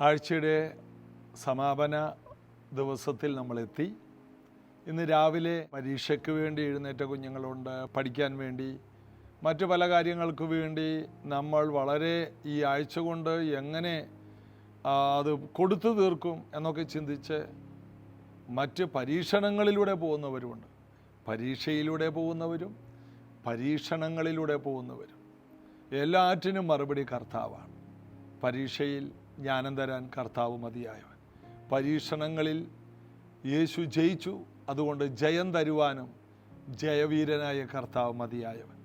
ആഴ്ചയുടെ സമാപന ദിവസത്തിൽ നമ്മളെത്തി. ഇന്ന് രാവിലെ പരീക്ഷയ്ക്ക് വേണ്ടി എഴുന്നേറ്റ കുഞ്ഞുങ്ങളുണ്ട്, പഠിക്കാൻ വേണ്ടി, മറ്റു പല കാര്യങ്ങൾക്ക് വേണ്ടി നമ്മൾ വളരെ ഈ ആഴ്ച കൊണ്ട് എങ്ങനെ അത് കൊടുത്തു തീർക്കും എന്നൊക്കെ ചിന്തിച്ച് മറ്റ് പരീക്ഷണങ്ങളിലൂടെ പോകുന്നവരുമുണ്ട്. പരീക്ഷയിലൂടെ പോകുന്നവരും പരീക്ഷണങ്ങളിലൂടെ പോകുന്നവരും. എല്ലാറ്റിനും മറുപടി കർത്താവാണ്. പരീക്ഷയിൽ ജ്ഞാനം തരാൻ കർത്താവ് മതിയായവൻ. പരീക്ഷണങ്ങളിൽ യേശു ജയിച്ചു, അതുകൊണ്ട് ജയം തരുവാനും ജയവീരനായ കർത്താവ് മതിയായവൻ.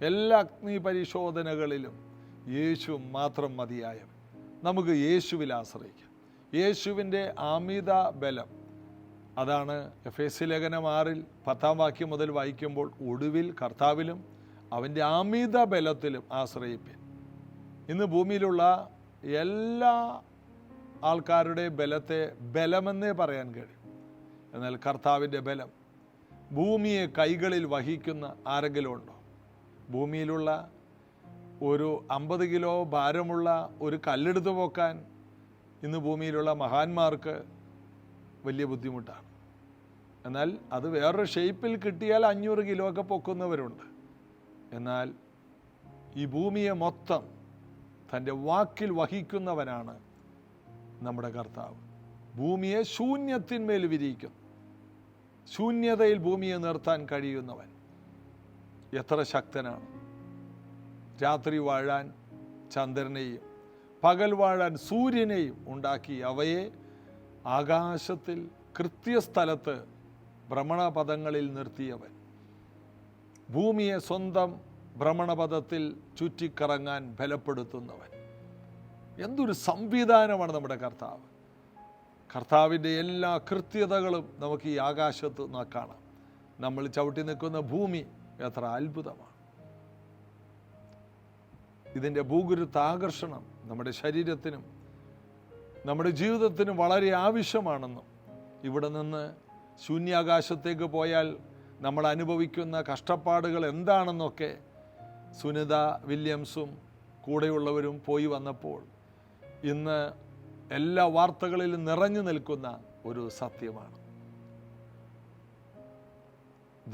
എല്ലാ അഗ്നി പരിശോധനകളിലും യേശു മാത്രം മതിയായവൻ. നമുക്ക് യേശുവിൽ ആശ്രയിക്കാം. യേശുവിൻ്റെ അമിത ബലം, അതാണ് എഫേസ്യ ലേഖനം 6 വാക്യം മുതൽ വായിക്കുമ്പോൾ, ഒടുവിൽ കർത്താവിലും അവൻ്റെ അമിത ബലത്തിലും ആശ്രയിപ്പിൻ. ഇന്ന് ഭൂമിയിലുള്ള എല്ലാ ആൾക്കാരുടെ ബലത്തെ ബലമെന്നേ പറയാൻ കഴിയും. എന്നാൽ കർത്താവിൻ്റെ ബലം, ഭൂമിയെ കൈകളിൽ വഹിക്കുന്ന ആരെങ്കിലും ഉണ്ടോ? ഭൂമിയിലുള്ള ഒരു 50 കിലോ ഭാരമുള്ള ഒരു കല്ലെടുത്ത് പോക്കാൻ ഇന്ന് ഭൂമിയിലുള്ള മഹാന്മാർക്ക് വലിയ ബുദ്ധിമുട്ടാണ്. എന്നാൽ അത് വേറൊരു ഷേപ്പിൽ കിട്ടിയാൽ 500 കിലോ ഒക്കെ പൊക്കുന്നവരുണ്ട്. എന്നാൽ ഈ ഭൂമിയെ മൊത്തം തൻ്റെ വാക്കിൽ വഹിക്കുന്നവനാണ് നമ്മുടെ കർത്താവ്. ഭൂമിയെ ശൂന്യത്തിന്മേൽ വിരിയിക്കും. ശൂന്യതയിൽ ഭൂമിയെ നിർത്താൻ കഴിയുന്നവൻ എത്ര ശക്തനാണ്! രാത്രി വാഴാൻ ചന്ദ്രനെയും പകൽ വാഴാൻ സൂര്യനെയും ഉണ്ടാക്കി അവയെ ആകാശത്തിൽ കൃത്യസ്ഥലത്ത് ഭ്രമണപഥങ്ങളിൽ നിർത്തിയവൻ, ഭൂമിയെ സ്വന്തം ഭ്രമണപഥത്തിൽ ചുറ്റിക്കറങ്ങാൻ ബലപ്പെടുത്തുന്നവൻ. എന്തൊരു സംവിധാനമാണ് നമ്മുടെ കർത്താവ്! കർത്താവിൻ്റെ എല്ലാ കൃത്യതകളും നമുക്ക് ഈ ആകാശത്ത് കാണാം. നമ്മൾ ചവിട്ടി നിൽക്കുന്ന ഭൂമി എത്ര അത്ഭുതമാണ്! ഇതിൻ്റെ ഭൂഗുരുത്വ ആകർഷണം നമ്മുടെ ശരീരത്തിനും നമ്മുടെ ജീവിതത്തിനും വളരെ ആവശ്യമാണെന്നും, ഇവിടെ നിന്ന് ശൂന്യാകാശത്തേക്ക് പോയാൽ നമ്മൾ അനുഭവിക്കുന്ന കഷ്ടപ്പാടുകൾ എന്താണെന്നൊക്കെ സുനിത വില്യംസും കൂടെയുള്ളവരും പോയി വന്നപ്പോൾ ഇന്ന് എല്ലാ വാർത്തകളിലും നിറഞ്ഞു നിൽക്കുന്ന ഒരു സത്യമാണ്.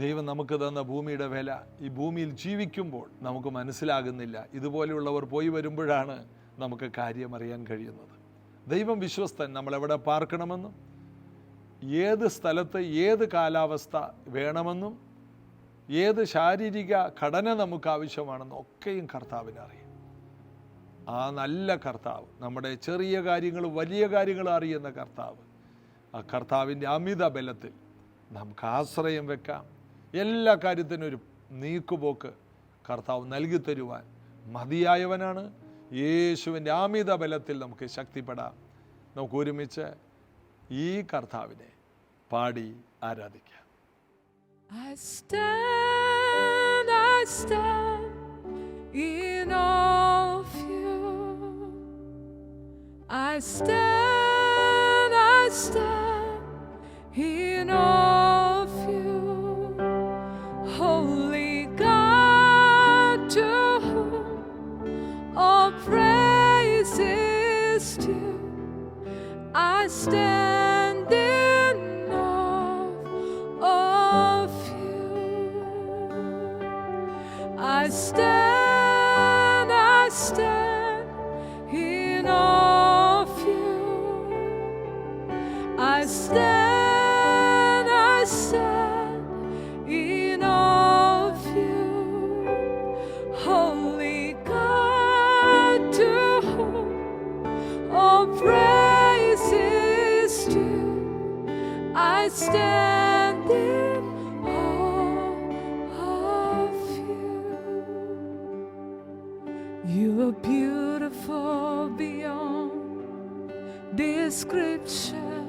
ദൈവം നമുക്ക് തന്ന ഭൂമിയുടെ വില ഈ ഭൂമിയിൽ ജീവിക്കുമ്പോൾ നമുക്ക് മനസ്സിലാകുന്നില്ല. ഇതുപോലെയുള്ളവർ പോയി വരുമ്പോഴാണ് നമുക്ക് കാര്യം അറിയാൻ കഴിയുന്നത്. ദൈവം വിശ്വസ്തൻ. നമ്മളെവിടെ പാർക്കണമെന്നും ഏത് സ്ഥലത്ത് ഏത് കാലാവസ്ഥ വേണമെന്നും ഏത് ശാരീരിക ഘടന നമുക്ക് ആവശ്യമാണെന്നും ഒക്കെയും കർത്താവിന് അറിയാം. ആ നല്ല കർത്താവ്, നമ്മുടെ ചെറിയ കാര്യങ്ങൾ വലിയ കാര്യങ്ങൾ അറിയുന്ന കർത്താവ്, ആ കർത്താവിൻ്റെ അമിത ബലത്തിൽ നമുക്ക് ആശ്രയം വെക്കാം. എല്ലാ കാര്യത്തിനും ഒരു നീക്കുപോക്ക് കർത്താവ് നൽകി തരുവാൻ മതിയായവനാണ്. യേശുവിൻ്റെ അമിത ബലത്തിൽ നമുക്ക് ശക്തിപ്പെടാം. നമുക്ക് ഒരുമിച്ച് ഈ കർത്താവിനെ പാടി ആരാധിക്കാം. I stand in awe of you. I stand in awe of you. Holy God, to whom all praise is due. I stand in awe of you. I stand in awe of you. I stand in awe of you. Holy God, to whom all praise is due. I stand in awe of you. You are beautiful beyond description,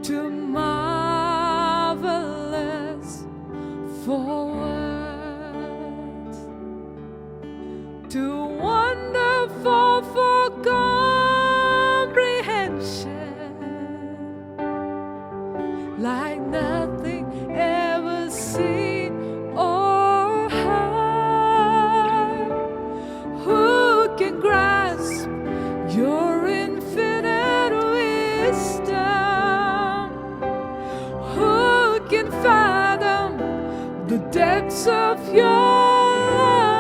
too marvelous for words, too wonderful for comprehension, like nothing ever seen or heard. Who can grasp your love.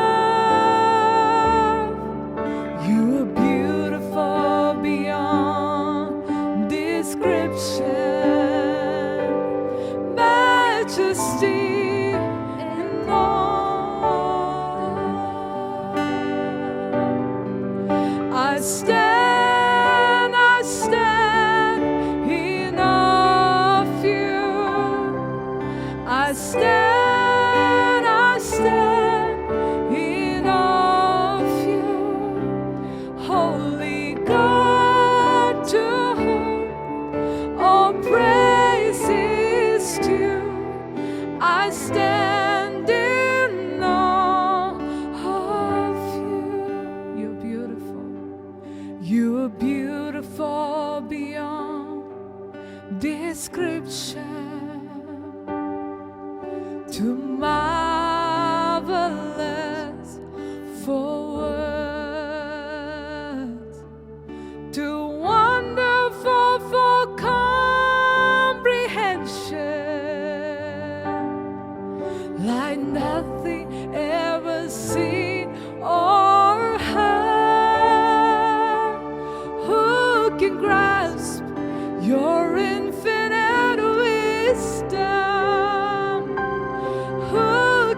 You are beautiful beyond description, majesty in all. I stand in awe of you. I stand in awe of you. Holy God, to whom all praise is due. I stand in awe of you. You're beautiful. You are beautiful beyond description. Too marvelous for words, too wonderful for comprehension, like nothing ever seen or heard. Who can grasp your infinite wisdom? Who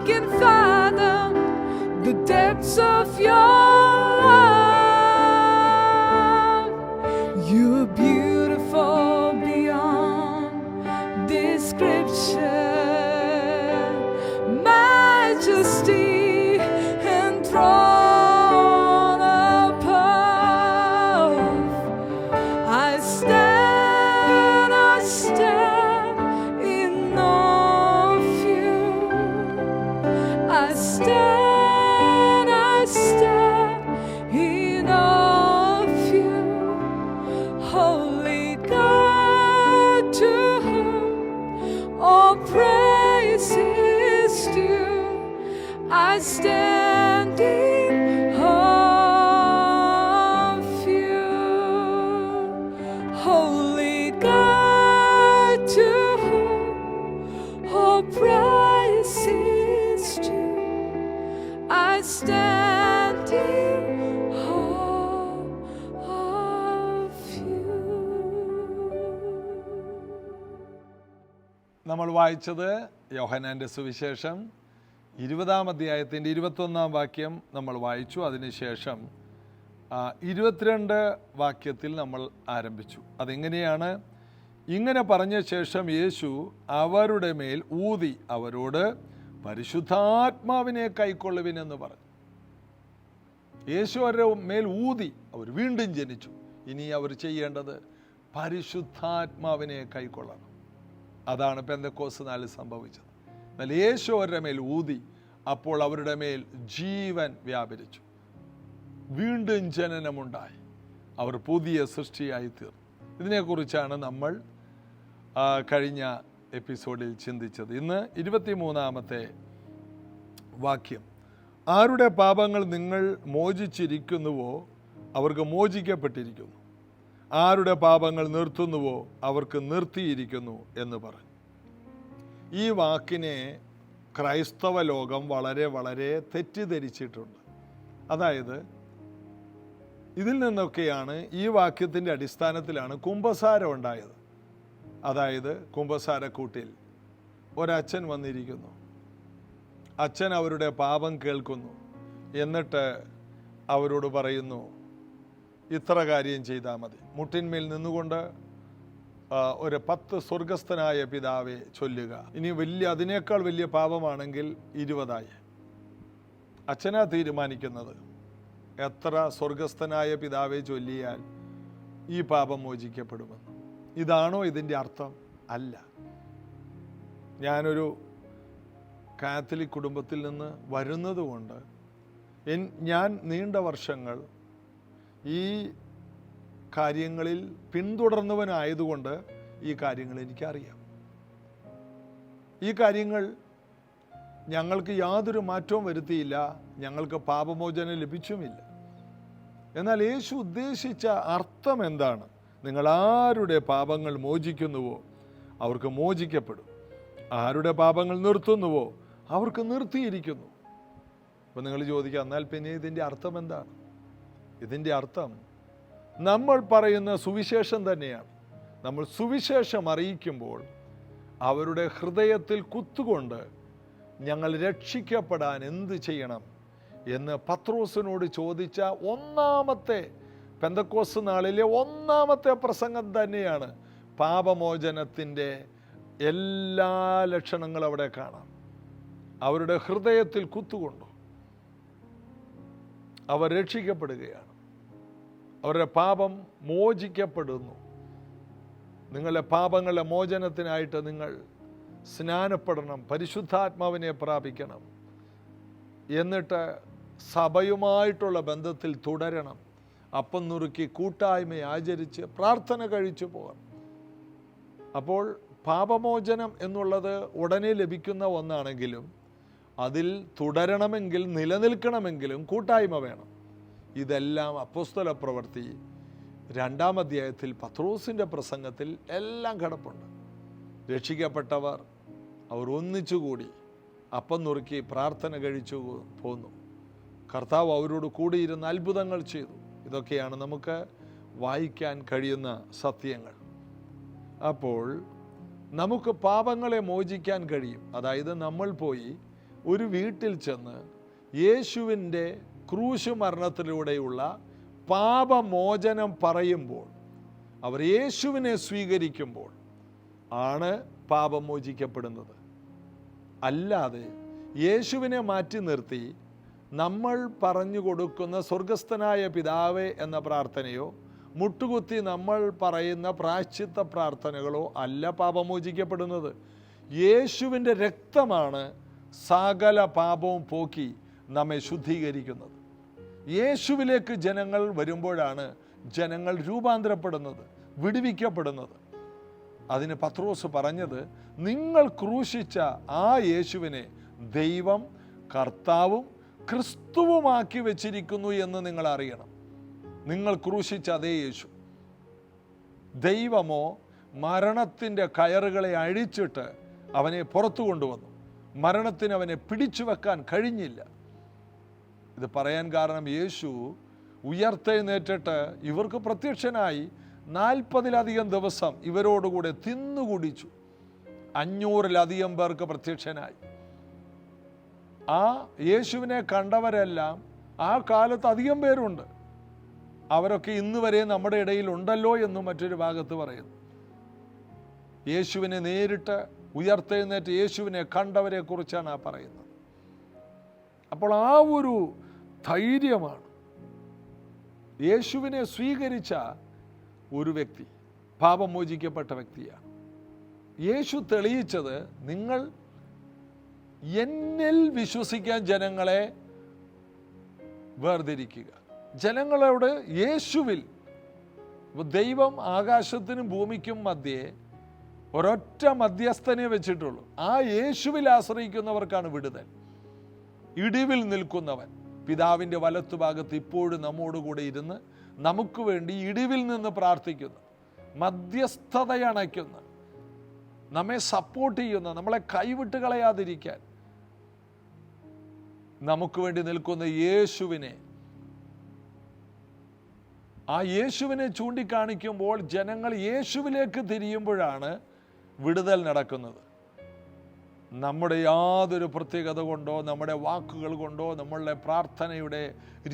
can fathom the depths of your love? You are beautiful beyond description, majesty enthroned above. I stand in awe of you. I stand in awe of you. Holy God, to whom all praise is due. I stand in awe of you. Holy God, to whom all praise is due. I stand in awe of you. നമ്മൾ വായിച്ചത് യോഹന്നാൻ്റെ സുവിശേഷം 20-ാം അധ്യായത്തിൻ്റെ 21-ാം വാക്യം നമ്മൾ വായിച്ചു. അതിനുശേഷം 22 വാക്യത്തിൽ നമ്മൾ ആരംഭിച്ചു. അതെങ്ങനെയാണ്? ഇങ്ങനെ പറഞ്ഞ ശേഷം യേശു അവരുടെ മേൽ ഊതി അവരോട് പരിശുദ്ധാത്മാവിനെ കൈക്കൊള്ളുവിനെന്ന് പറഞ്ഞു. യേശു അവരുടെ മേൽ ഊതി അവർ വീണ്ടും ജനിച്ചു. ഇനി അവർ ചെയ്യേണ്ടത് പരിശുദ്ധാത്മാവിനെ കൈക്കൊള്ളണം. അതാണ് പെന്തക്കോസ്ത് നാളിൽ സംഭവിച്ചത്. എന്നാൽ യേശു അവരുടെ മേൽ ഊതി, അപ്പോൾ അവരുടെ മേൽ ജീവൻ വ്യാപരിച്ചു. വീണ്ടും ജനനമുണ്ടായി. അവർ പുതിയ സൃഷ്ടിയായി തീർന്നു. ഇതിനെക്കുറിച്ചാണ് നമ്മൾ കഴിഞ്ഞ എപ്പിസോഡിൽ ചിന്തിച്ചത്. ഇന്ന് 23-ാമത്തെ വാക്യം. ആരുടെ പാപങ്ങൾ നിങ്ങൾ മോചിച്ചിരിക്കുന്നുവോ അവർക്ക് മോചിക്കപ്പെട്ടിരിക്കുന്നു, ആരുടെ പാപങ്ങൾ നിർത്തുന്നുവോ അവർക്ക് നിർത്തിയിരിക്കുന്നു എന്ന് പറഞ്ഞു. ഈ വാക്കിനെ ക്രൈസ്തവ ലോകം വളരെ വളരെ തെറ്റിദ്ധരിച്ചിട്ടുണ്ട്. അതായത് ഇതിൽ നിന്നൊക്കെയാണ്, ഈ വാക്യത്തിൻ്റെ അടിസ്ഥാനത്തിലാണ് കുമ്പസാരം ഉണ്ടായത്. അതായത് കുമ്പസാരക്കൂട്ടിൽ ഒരച്ഛൻ വന്നിരിക്കുന്നു. അച്ഛൻ അവരുടെ പാപം കേൾക്കുന്നു. എന്നിട്ട് അവരോട് പറയുന്നു, ഇത്ര കാര്യം ചെയ്താൽ മതി. മുട്ടിന്മേൽ നിന്നുകൊണ്ട് ഒരു 10 സ്വർഗസ്ഥനായ പിതാവെ ചൊല്ലുക. ഇനി അതിനേക്കാൾ വലിയ പാപമാണെങ്കിൽ 20. അച്ഛനാ തീരുമാനിക്കുന്നത് എത്ര സ്വർഗസ്ഥനായ പിതാവെ ചൊല്ലിയാൽ ഈ പാപം മോചിക്കപ്പെടുമെന്ന്. ഇതാണോ ഇതിൻ്റെ അർത്ഥം? അല്ല. ഞാനൊരു കാത്തലിക് കുടുംബത്തിൽ നിന്ന് വരുന്നതുകൊണ്ട് ഞാൻ നീണ്ട വർഷങ്ങൾ ഈ കാര്യങ്ങളിൽ പിന്തുടർന്നവനായതുകൊണ്ട് ഈ കാര്യങ്ങൾ എനിക്കറിയാം. ഈ കാര്യങ്ങൾ ഞങ്ങൾക്ക് യാതൊരു മാറ്റവും വരുത്തിയില്ല, ഞങ്ങൾക്ക് പാപമോചനം ലഭിച്ചുമില്ല. എന്നാൽ യേശു ഉദ്ദേശിച്ച അർത്ഥം എന്താണ്? നിങ്ങൾ ആരുടെ പാപങ്ങൾ മോചിക്കുന്നുവോ അവർക്ക് മോചിക്കപ്പെടും, ആരുടെ പാപങ്ങൾ നിർത്തുന്നുവോ അവർക്ക് നിർത്തിയിരിക്കുന്നു. അപ്പം നിങ്ങൾ ചോദിക്കുക, എന്നാൽ പിന്നെ ഇതിൻ്റെ അർത്ഥം എന്താണ്? ഇതിൻ്റെ അർത്ഥം നമ്മൾ പറയുന്ന സുവിശേഷം തന്നെയാണ്. നമ്മൾ സുവിശേഷം അറിയിക്കുമ്പോൾ അവരുടെ ഹൃദയത്തിൽ കുത്തുകൊണ്ട് ഞങ്ങൾ രക്ഷിക്കപ്പെടാൻ എന്ത് ചെയ്യണം എന്ന് പത്രോസിനോട് ചോദിച്ച ഒന്നാമത്തെ പെന്തക്കോസ്ത് നാളിലെ ഒന്നാമത്തെ പ്രസംഗം തന്നെയാണ്. പാപമോചനത്തിൻ്റെ എല്ലാ ലക്ഷണങ്ങളും അവിടെ കാണാം. അവരുടെ ഹൃദയത്തിൽ കുത്തുകൊണ്ടു അവർ രക്ഷിക്കപ്പെടുകയാണ്. അവരുടെ പാപം മോചിക്കപ്പെടുന്നു. നിങ്ങളുടെ പാപങ്ങളുടെ മോചനത്തിനായിട്ട് നിങ്ങൾ സ്നാനപ്പെടണം, പരിശുദ്ധാത്മാവിനെ പ്രാപിക്കണം, എന്നിട്ട് സഭയുമായിട്ടുള്ള ബന്ധത്തിൽ തുടരണം, അപ്പം നുറുക്കി കൂട്ടായ്മ ആചരിച്ച് പ്രാർത്ഥന കഴിച്ചു പോകണം. അപ്പോൾ പാപമോചനം എന്നുള്ളത് ഉടനെ ലഭിക്കുന്ന ഒന്നാണെങ്കിലും അതിൽ തുടരണമെങ്കിൽ, നിലനിൽക്കണമെങ്കിലും കൂട്ടായ്മ വേണം. ഇതെല്ലാം അപ്പോസ്തല പ്രവൃത്തി 2-ാം അധ്യായത്തിൽ പത്രോസിൻ്റെ പ്രസംഗത്തിൽ എല്ലാം കിടപ്പുണ്ട്. രക്ഷിക്കപ്പെട്ടവർ അവർ ഒന്നിച്ചുകൂടി അപ്പം നുറുക്കി പ്രാർത്ഥന കഴിച്ചു പോന്നു. കർത്താവ് അവരോട് കൂടിയിരുന്ന് അത്ഭുതങ്ങൾ ചെയ്തു. ഇതൊക്കെയാണ് നമുക്ക് വായിക്കാൻ കഴിയുന്ന സത്യങ്ങൾ. അപ്പോൾ നമുക്ക് പാപങ്ങളെ മോചിക്കാൻ കഴിയും. അതായത് നമ്മൾ പോയി ഒരു വീട്ടിൽ ചെന്ന് യേശുവിൻ്റെ ക്രൂശ് മരണത്തിലൂടെയുള്ള പാപമോചനം പറയുമ്പോൾ, അവർ യേശുവിനെ സ്വീകരിക്കുമ്പോൾ ആണ് പാപം മോചിക്കപ്പെടുന്നത്. അല്ലാതെ യേശുവിനെ മാറ്റി നിർത്തി നമ്മൾ പറഞ്ഞു കൊടുക്കുന്ന സ്വർഗസ്ഥനായ പിതാവേ എന്ന പ്രാർത്ഥനയോ മുട്ടുകുത്തി നമ്മൾ പറയുന്ന പ്രായശ്ചിത്ത പ്രാർത്ഥനകളോ അല്ല പാപമോചിക്കപ്പെടുന്നത്. യേശുവിൻ്റെ രക്തമാണ് സകല പാപവും പോക്കി നമ്മെ ശുദ്ധീകരിക്കുന്നത്. യേശുവിലേക്ക് ജനങ്ങൾ വരുമ്പോഴാണ് ജനങ്ങൾ രൂപാന്തരപ്പെടുന്നത്, വിടുവിക്കപ്പെടുന്നത്. അതിന് പത്രോസ് പറഞ്ഞത്, നിങ്ങൾ ക്രൂശിച്ച ആ യേശുവിനെ ദൈവം കർത്താവും ക്രിസ്തുവുമാക്കി വെച്ചിരിക്കുന്നു എന്ന് നിങ്ങൾ അറിയണം. നിങ്ങൾ ക്രൂശിച്ച അതേ യേശു. ദൈവമോ മരണത്തിൻ്റെ കയറുകളെ അഴിച്ചിട്ട് അവനെ പുറത്തു കൊണ്ടുവന്നു. മരണത്തിന് അവനെ പിടിച്ചു വെക്കാൻ കഴിഞ്ഞില്ല. ഇത് പറയാൻ കാരണം, യേശു ഉയർത്തെഴുന്നേറ്റിട്ട് ഇവർക്ക് പ്രത്യക്ഷനായി 40-ലധികം ദിവസം ഇവരോടുകൂടെ തിന്നുകുടിച്ചു. 500-ലധികം പേർക്ക് പ്രത്യക്ഷനായി. ആ യേശുവിനെ കണ്ടവരെല്ലാം ആ കാലത്ത് അധികം പേരുണ്ട്. അവരൊക്കെ ഇന്ന് വരെ നമ്മുടെ ഇടയിൽ ഉണ്ടല്ലോ എന്നും മറ്റൊരു ഭാഗത്ത് പറയുന്നു. യേശുവിനെ നേരിട്ട് ഉയർത്തെഴുന്നേറ്റ് യേശുവിനെ കണ്ടവരെ കുറിച്ചാണ് ആ പറയുന്നത്. അപ്പോൾ ആ ഒരു ധൈര്യമാണ് യേശുവിനെ സ്വീകരിച്ച ഒരു വ്യക്തി, പാപം മോചിക്കപ്പെട്ട വ്യക്തിയാണ്. യേശു തെളിയിച്ചത്, നിങ്ങൾ എന്നിൽ വിശ്വസിക്കാൻ ജനങ്ങളെ വേർതിരിക്കുക. ജനങ്ങളോട് യേശുവിൽ, ദൈവം ആകാശത്തിനും ഭൂമിക്കും മധ്യേ ഒരൊറ്റ മധ്യസ്ഥനെ വെച്ചിട്ടുള്ളൂ. ആ യേശുവിൽ ആശ്രയിക്കുന്നവർക്കാണ് വിടുതൽ. ഇടിവിൽ നിൽക്കുന്നവൻ പിതാവിൻ്റെ വലത്തുഭാഗത്ത് ഇപ്പോഴും നമ്മോടുകൂടെ ഇരുന്ന് നമുക്ക് വേണ്ടി ഇടിവിൽ നിന്ന് പ്രാർത്ഥിക്കുന്നു, മധ്യസ്ഥതയണയ്ക്കുന്ന, നമ്മെ സപ്പോർട്ട് ചെയ്യുന്ന, നമ്മളെ കൈവിട്ട് കളയാതിരിക്കാൻ നമുക്ക് വേണ്ടി നിൽക്കുന്ന യേശുവിനെ, ആ യേശുവിനെ ചൂണ്ടിക്കാണിക്കുമ്പോൾ ജനങ്ങൾ യേശുവിലേക്ക് തിരിയുമ്പോഴാണ് വിടുതൽ നടക്കുന്നത്. നമ്മുടെ യാതൊരു പ്രത്യേകത കൊണ്ടോ നമ്മുടെ വാക്കുകൾ കൊണ്ടോ നമ്മളുടെ പ്രാർത്ഥനയുടെ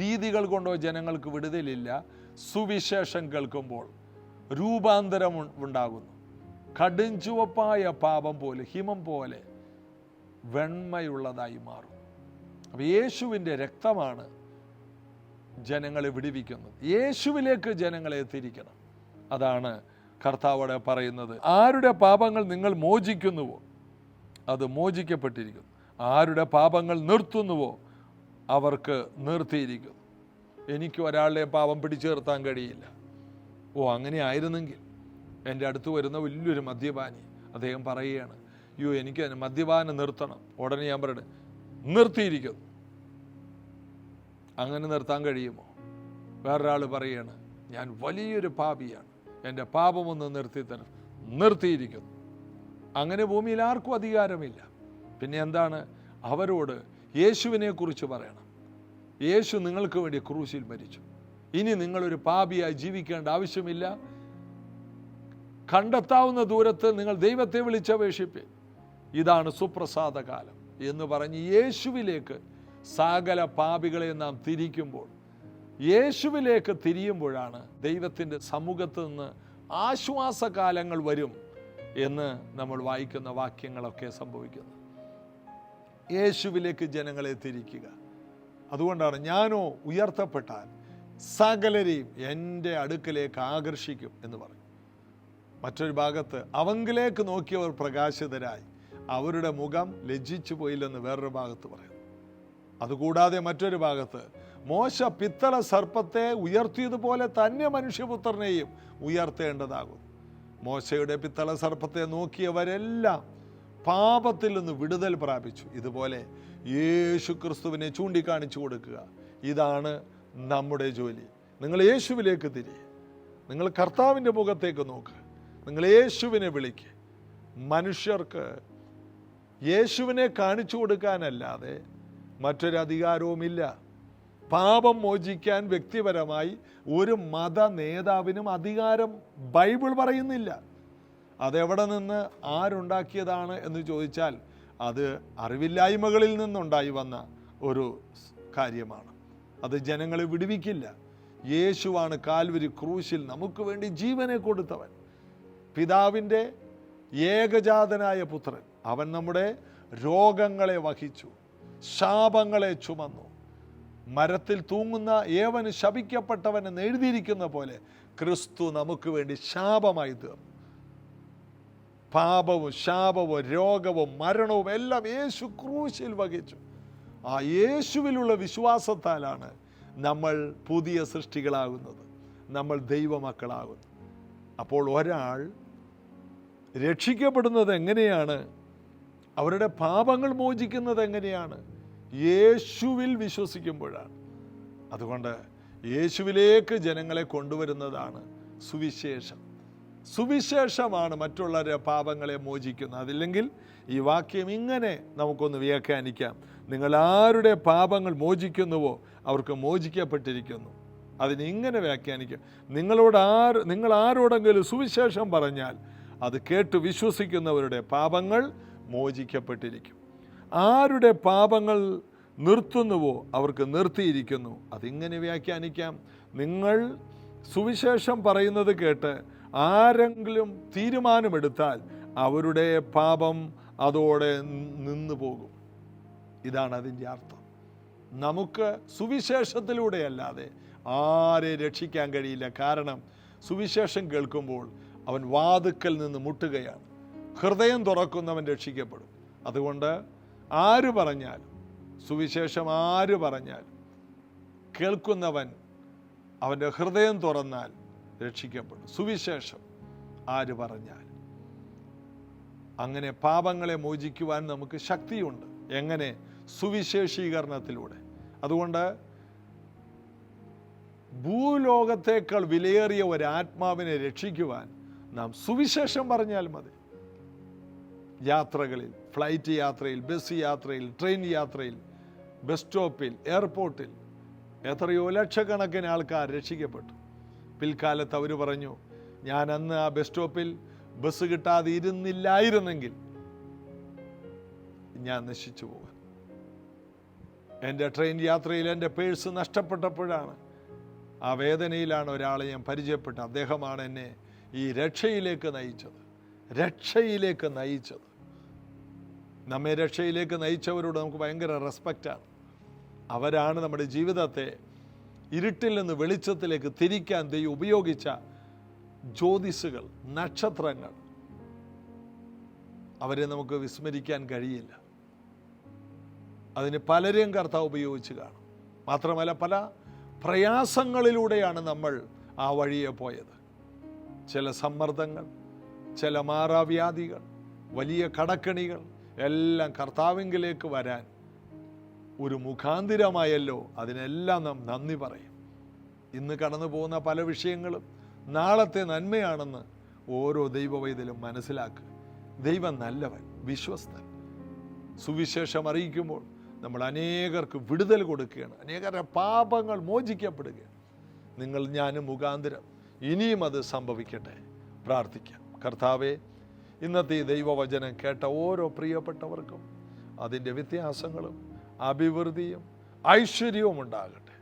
രീതികൾ കൊണ്ടോ ജനങ്ങൾക്ക് വിടുതലില്ല. സുവിശേഷം കേൾക്കുമ്പോൾ രൂപാന്തരം ഉണ്ടാകുന്നു. കടുംചുവപ്പായ പാപം പോലെ, ഹിമം പോലെ വെണ്മയുള്ളതായി മാറും. അപ്പം യേശുവിൻ്റെ രക്തമാണ് ജനങ്ങളെ വിടുവിക്കുന്നത്. യേശുവിലേക്ക് ജനങ്ങളെ തിരിക്കണം. അതാണ് കർത്താവോടെ പറയുന്നത്. ആരുടെ പാപങ്ങൾ നിങ്ങൾ മോചിക്കുന്നുവോ അത് മോചിക്കപ്പെട്ടിരിക്കുന്നു, ആരുടെ പാപങ്ങൾ നിർത്തുന്നുവോ അവർക്ക് നിർത്തിയിരിക്കുന്നു. എനിക്ക് ഒരാളുടെ പാപം പിടിച്ചു നിർത്താൻ കഴിയില്ല. അങ്ങനെ ആയിരുന്നെങ്കിൽ എൻ്റെ അടുത്ത് വരുന്ന വലിയൊരു മദ്യപാനി, അദ്ദേഹം പറയുകയാണ്, അയ്യോ എനിക്ക് മദ്യപാനം നിർത്തണം. ഉടനെ ഞാൻ പറയട്ടെ, നിർത്തിയിരിക്കുന്നു. അങ്ങനെ നിർത്താൻ കഴിയുമോ? വേറൊരാൾ പറയുകയാണ്, ഞാൻ വലിയൊരു പാപിയാണ്, എൻ്റെ പാപമൊന്ന് നിർത്തിത്തരണം. നിർത്തിയിരിക്കുന്നു. അങ്ങനെ ഭൂമിയിൽ ആർക്കും അധികാരമില്ല. പിന്നെ എന്താണ്? അവരോട് യേശുവിനെക്കുറിച്ച് പറയണം. യേശു നിങ്ങൾക്ക് വേണ്ടി ക്രൂശിൽ മരിച്ചു. ഇനി നിങ്ങളൊരു പാപിയായി ജീവിക്കേണ്ട ആവശ്യമില്ല. കണ്ടെത്താവുന്ന ദൂരത്ത് നിങ്ങൾ ദൈവത്തെ വിളിച്ചപേക്ഷിപ്പേ. ഇതാണ് സുപ്രസാദ കാലം എന്ന് പറഞ്ഞ് യേശുവിലേക്ക് സകല പാപികളെ നാം തിരിക്കുമ്പോൾ, യേശുവിലേക്ക് തിരിയുമ്പോഴാണ് ദൈവത്തിൻ്റെ സമുഖത്ത് നിന്ന് ആശ്വാസകാലങ്ങൾ വരും എന്ന് നമ്മൾ വായിക്കുന്ന വാക്യങ്ങളൊക്കെ സംഭവിക്കുന്നത്. യേശുവിലേക്ക് ജനങ്ങളെ തിരിക്കുക. അതുകൊണ്ടാണ് ഞാനോ ഉയർത്തപ്പെട്ടാൽ സകലരെയും എൻ്റെ അടുക്കലേക്ക് ആകർഷിക്കും എന്ന് പറയും. മറ്റൊരു ഭാഗത്ത് അവങ്കിലേക്ക് നോക്കിയവർ പ്രകാശിതരായി അവരുടെ മുഖം ലജ്ജിച്ചു പോയില്ലെന്ന് വേറൊരു ഭാഗത്ത് പറയുന്നു. അതുകൂടാതെ മറ്റൊരു ഭാഗത്ത് മോശ പിത്തള സർപ്പത്തെ ഉയർത്തിയതുപോലെ തന്നെ മനുഷ്യപുത്രനെയും ഉയർത്തേണ്ടതാകും. മോശയുടെ പിത്തള സർപ്പത്തെ നോക്കിയവരെല്ലാം പാപത്തിൽ നിന്ന് വിടുതൽ പ്രാപിച്ചു. ഇതുപോലെ യേശു ക്രിസ്തുവിനെ ചൂണ്ടിക്കാണിച്ചു കൊടുക്കുക. ഇതാണ് നമ്മുടെ ജോലി. നിങ്ങൾ യേശുവിലേക്ക് തിരിയെ, നിങ്ങൾ കർത്താവിൻ്റെ മുഖത്തേക്ക് നോക്കുക, നിങ്ങൾ യേശുവിനെ വിളിക്കുക. മനുഷ്യർക്ക് യേശുവിനെ കാണിച്ചു കൊടുക്കാനല്ലാതെ മറ്റൊരധികാരവുമില്ല. പാപം മോചിക്കാൻ വ്യക്തിപരമായി ഒരു മത നേതാവിനും അധികാരം ബൈബിൾ പറയുന്നില്ല. അതെവിടെ നിന്ന് ആരുണ്ടാക്കിയതാണ് എന്ന് ചോദിച്ചാൽ അത് അറിവില്ലായ്മകളിൽ നിന്നുണ്ടായി വന്ന ഒരു കാര്യമാണ്. അത് ജനങ്ങളെ വിടുവിക്കില്ല. യേശുവാണ് കാൽവരി ക്രൂശിൽ നമുക്ക് വേണ്ടി ജീവനെ കൊടുത്തവൻ. പിതാവിൻ്റെ ഏകജാതനായ പുത്രൻ. അവൻ നമ്മുടെ രോഗങ്ങളെ വഹിച്ചു, ശാപങ്ങളെ ചുമന്നു. മരത്തിൽ തൂങ്ങുന്ന ഏവന് ശപിക്കപ്പെട്ടവൻ എന്ന് എഴുതിയിരിക്കുന്ന പോലെ ക്രിസ്തു നമുക്ക് വേണ്ടി ശാപമായി തീർന്നു. പാപവും ശാപവും രോഗവും മരണവും എല്ലാം യേശു ക്രൂശിൽ വഹിച്ചു. ആ യേശുവിലുള്ള വിശ്വാസത്താലാണ് നമ്മൾ പുതിയ സൃഷ്ടികളാകുന്നത്, നമ്മൾ ദൈവമക്കളാകുന്നത്. അപ്പോൾ ഒരാൾ രക്ഷിക്കപ്പെടുന്നത് എങ്ങനെയാണ്? അവരുടെ പാപങ്ങൾ മോചിക്കുന്നത് എങ്ങനെയാണ്? യേശുവിൽ വിശ്വസിക്കുമ്പോഴാണ്. അതുകൊണ്ട് യേശുവിലേക്ക് ജനങ്ങളെ കൊണ്ടുവരുന്നതാണ് സുവിശേഷം. സുവിശേഷമാണ് മറ്റുള്ളവരുടെ പാപങ്ങളെ മോചിക്കുന്നത്. അതില്ലെങ്കിൽ ഈ വാക്യം ഇങ്ങനെ നമുക്കൊന്ന് വ്യാഖ്യാനിക്കാം: നിങ്ങൾ ആരുടെ പാപങ്ങൾ മോചിക്കുന്നുവോ അവർക്ക് മോചിക്കപ്പെട്ടിരിക്കുന്നു. അതിനിങ്ങനെ വ്യാഖ്യാനിക്കാം: നിങ്ങൾ ആരോടെങ്കിലും സുവിശേഷം പറഞ്ഞാൽ അത് കേട്ട് വിശ്വസിക്കുന്നവരുടെ പാപങ്ങൾ മോചിക്കപ്പെട്ടിരിക്കും. ആരുടെ പാപങ്ങൾ നിർത്തുന്നുവോ അവർക്ക് നിർത്തിയിരിക്കുന്നു. അതിങ്ങനെ വ്യാഖ്യാനിക്കാം: നിങ്ങൾ സുവിശേഷം പറയുന്നത് കേട്ട് ആരെങ്കിലും തീരുമാനമെടുത്താൽ അവരുടെ പാപം അതോടെ നിന്നു പോകും. ഇതാണ് അതിൻ്റെ അർത്ഥം. നമുക്ക് സുവിശേഷത്തിലൂടെയല്ലാതെ ആരെ രക്ഷിക്കാൻ കഴിയില്ല. കാരണം സുവിശേഷം കേൾക്കുമ്പോൾ അവൻ വാതുക്കൽ നിന്ന് മുട്ടുകയാണ്. ഹൃദയം തുറക്കുന്നവൻ രക്ഷിക്കപ്പെടും. അതുകൊണ്ട് ആര് പറഞ്ഞാലും, സുവിശേഷം ആര് പറഞ്ഞാലും കേൾക്കുന്നവൻ അവൻ്റെ ഹൃദയം തുറന്നാൽ രക്ഷിക്കപ്പെടും. സുവിശേഷം ആര് പറഞ്ഞാൽ. അങ്ങനെ പാപങ്ങളെ മോചിക്കുവാൻ നമുക്ക് ശക്തിയുണ്ട്. എങ്ങനെ? സുവിശേഷീകരണത്തിലൂടെ. അതുകൊണ്ട് ഭൂലോകത്തേക്കാൾ വിലയേറിയ ഒരാത്മാവിനെ രക്ഷിക്കുവാൻ നാം സുവിശേഷം പറഞ്ഞാൽ മതി. യാത്രകളിൽ, ഫ്ലൈറ്റ് യാത്രയിൽ, ബസ് യാത്രയിൽ, ട്രെയിൻ യാത്രയിൽ, ബസ് സ്റ്റോപ്പിൽ, എയർപോർട്ടിൽ എത്രയോ ലക്ഷക്കണക്കിന് ആൾക്കാർ രക്ഷിക്കപ്പെട്ടു. പിൽക്കാലത്ത് അവർ പറഞ്ഞു, ഞാൻ അന്ന് ആ ബസ് സ്റ്റോപ്പിൽ ബസ് കിട്ടാതെ ഇരുന്നില്ലായിരുന്നെങ്കിൽ ഞാൻ നശിച്ചു പോകാൻ. എൻ്റെ ട്രെയിൻ യാത്രയിൽ എൻ്റെ പേഴ്സ് നഷ്ടപ്പെട്ടപ്പോഴാണ്, ആ വേദനയിലാണ് ഒരാളെ ഞാൻ പരിചയപ്പെട്ടത്. അദ്ദേഹമാണ് എന്നെ ഈ രക്ഷയിലേക്ക് നയിച്ചത്. നമ്മെ രക്ഷയിലേക്ക് നയിച്ചവരോട് നമുക്ക് ഭയങ്കര റെസ്പെക്റ്റാണ്. അവരാണ് നമ്മുടെ ജീവിതത്തെ ഇരുട്ടിൽ നിന്ന് വെളിച്ചത്തിലേക്ക് തിരിക്കാൻ ദൈവം ഉപയോഗിച്ച ജ്യോതിസുകൾ, നക്ഷത്രങ്ങൾ. അവരെ നമുക്ക് വിസ്മരിക്കാൻ കഴിയില്ല. അതിന് പലരെയും കർത്താവ് ഉപയോഗിച്ച് കാണും. മാത്രമല്ല പല പ്രയാസങ്ങളിലൂടെയാണ് നമ്മൾ ആ വഴിയെ പോയത്. ചില സമ്മർദ്ദങ്ങൾ, ചില മാറാവ്യാധികൾ, വലിയ കടക്കണികൾ എല്ലാം കർത്താവിങ്കിലേക്ക് വരാൻ ഒരു മുഖാന്തിരമായല്ലോ. അതിനെല്ലാം നാം നന്ദി പറയും. ഇന്ന് കടന്നു പോകുന്ന പല വിഷയങ്ങളും നാളത്തെ നന്മയാണെന്ന് ഓരോ ദൈവവൈതലും മനസ്സിലാക്കുക. ദൈവം നല്ലവൻ, വിശ്വസ്തൻ. സുവിശേഷം അറിയിക്കുമ്പോൾ നമ്മൾ അനേകർക്ക് വിടുതൽ കൊടുക്കുകയാണ്. അനേകരുടെ പാപങ്ങൾ മോചിക്കപ്പെടുകയാണ്. നിങ്ങൾ ഞാനും മുഖാന്തരം ഇനിയും അത് സംഭവിക്കട്ടെ. പ്രാർത്ഥിക്കാം. കർത്താവേ, ഇന്നത്തെ ഈ ദൈവവചനം കേട്ട ഓരോ പ്രിയപ്പെട്ടവർക്കും അതിൻ്റെ വ്യത്യാസങ്ങളും അഭിവൃദ്ധിയും ഐശ്വര്യവും ഉണ്ടാകട്ടെ.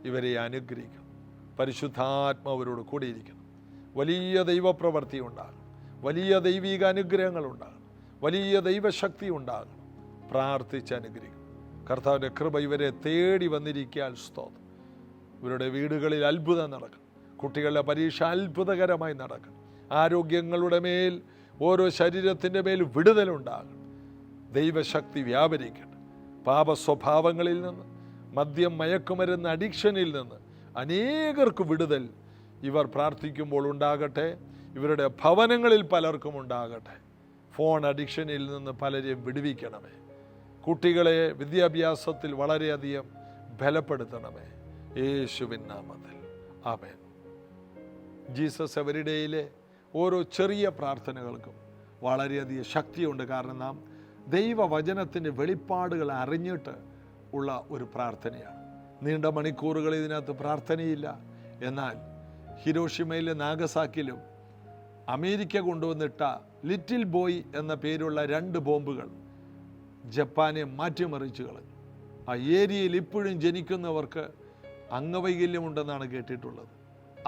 ഇവരെ അനുഗ്രഹിക്കണം. പരിശുദ്ധാത്മാവരോട് കൂടിയിരിക്കണം. വലിയ ദൈവപ്രവൃത്തി ഉണ്ടാകണം. വലിയ ദൈവിക അനുഗ്രഹങ്ങൾ ഉണ്ടാകണം. വലിയ ദൈവശക്തി ഉണ്ടാകണം. പ്രാർത്ഥിച്ച് അനുഗ്രഹിക്കും. കർത്താവിൻ്റെ കൃപ ഇവരെ തേടി വന്നിരിക്കാൻ സ്തോത്രം. ഇവരുടെ വീടുകളിൽ അത്ഭുതം നടക്കണം. കുട്ടികളുടെ പരീക്ഷ അത്ഭുതകരമായി നടക്കണം. ആരോഗ്യങ്ങളുടെ മേൽ, ഓരോ ശരീരത്തിൻ്റെ മേൽ വിടുതലുണ്ടാകണം. ദൈവശക്തി വ്യാപരിക്കട്ടെ. പാപസ്വഭാവങ്ങളിൽ നിന്ന്, മദ്യം, മയക്കുമരുന്ന് അഡിക്ഷനിൽ നിന്ന് അനേകർക്ക് വിടുതൽ ഇവർ പ്രാർത്ഥിക്കുമ്പോൾ ഉണ്ടാകട്ടെ. ഇവരുടെ ഭവനങ്ങളിൽ പലർക്കും ഉണ്ടാകട്ടെ. ഫോൺ അഡിക്ഷനിൽ നിന്ന് പലരെയും വിടുവിക്കണമേ. കുട്ടികളെ വിദ്യാഭ്യാസത്തിൽ വളരെയധികം ബലപ്പെടുത്തണമേ. യേശുവിൻ നാമത്തിൽ ആമേൻ. ജീസസ് എവരിഡേയിലെ ഓരോ ചെറിയ പ്രാർത്ഥനകൾക്കും വളരെയധികം ശക്തിയുണ്ട്. കാരണം നാം ദൈവവചനത്തിൻ്റെ വെളിപ്പാടുകൾ അറിഞ്ഞിട്ട് ഉള്ള ഒരു പ്രാർത്ഥനയാണ്. നീണ്ട മണിക്കൂറുകൾ ഇതിനകത്ത് പ്രാർത്ഥനയില്ല. എന്നാൽ ഹിരോഷിമയിലെ നാഗസാക്കിലും അമേരിക്ക കൊണ്ടുവന്നിട്ട ലിറ്റിൽ ബോയ് എന്ന പേരുള്ള 2 ബോംബുകൾ ജപ്പാനെ മാറ്റിമറിച്ചു കളഞ്ഞു. ആ ഏരിയയിൽ ഇപ്പോഴും ജനിക്കുന്നവർക്ക് അംഗവൈകല്യമുണ്ടെന്നാണ് കേട്ടിട്ടുള്ളത്.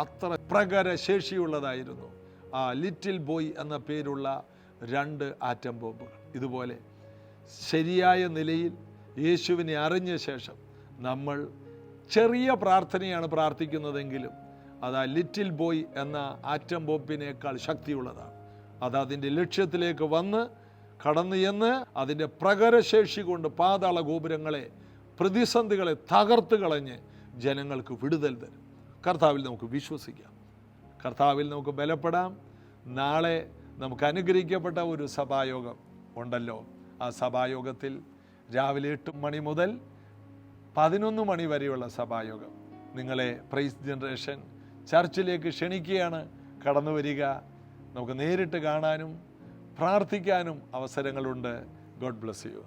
അത്ര പ്രകരശേഷിയുള്ളതായിരുന്നു ആ ലിറ്റിൽ ബോയ് എന്ന പേരുള്ള 2 ആറ്റം ബോംബുകൾ. ഇതുപോലെ ശരിയായ നിലയിൽ യേശുവിനെ അറിഞ്ഞ ശേഷം നമ്മൾ ചെറിയ പ്രാർത്ഥനയാണ് പ്രാർത്ഥിക്കുന്നതെങ്കിലും അത് ആ ലിറ്റിൽ ബോയ് എന്ന ആറ്റം ബോംബിനേക്കാൾ ശക്തിയുള്ളതാണ്. അത് അതിൻ്റെ ലക്ഷ്യത്തിലേക്ക് വന്ന് കടന്നു ചെന്ന് അതിൻ്റെ പ്രകരശേഷി കൊണ്ട് പാതാള ഗോപുരങ്ങളെ, പ്രതിസന്ധികളെ തകർത്ത് കളഞ്ഞ് ജനങ്ങൾക്ക് വിടുതൽ തരും. കർത്താവിൽ നമുക്ക് വിശ്വസിക്കാം. കർത്താവിൽ നമുക്ക് ബലപ്പെടാം. നാളെ നമുക്ക് അനുഗ്രഹിക്കപ്പെട്ട ഒരു സഭായോഗം ഉണ്ടല്ലോ. ആ സഭായോഗത്തിൽ രാവിലെ 8 മണി മുതൽ 11 മണി വരെയുള്ള സഭായോഗം നിങ്ങളെ പ്രൈസ് ജനറേഷൻ ചർച്ചിലേക്ക് ക്ഷണിക്കുകയാണ്. കടന്നു വരിക. നമുക്ക് നേരിട്ട് കാണാനും പ്രാർത്ഥിക്കാനും അവസരങ്ങളുണ്ട്. God bless you.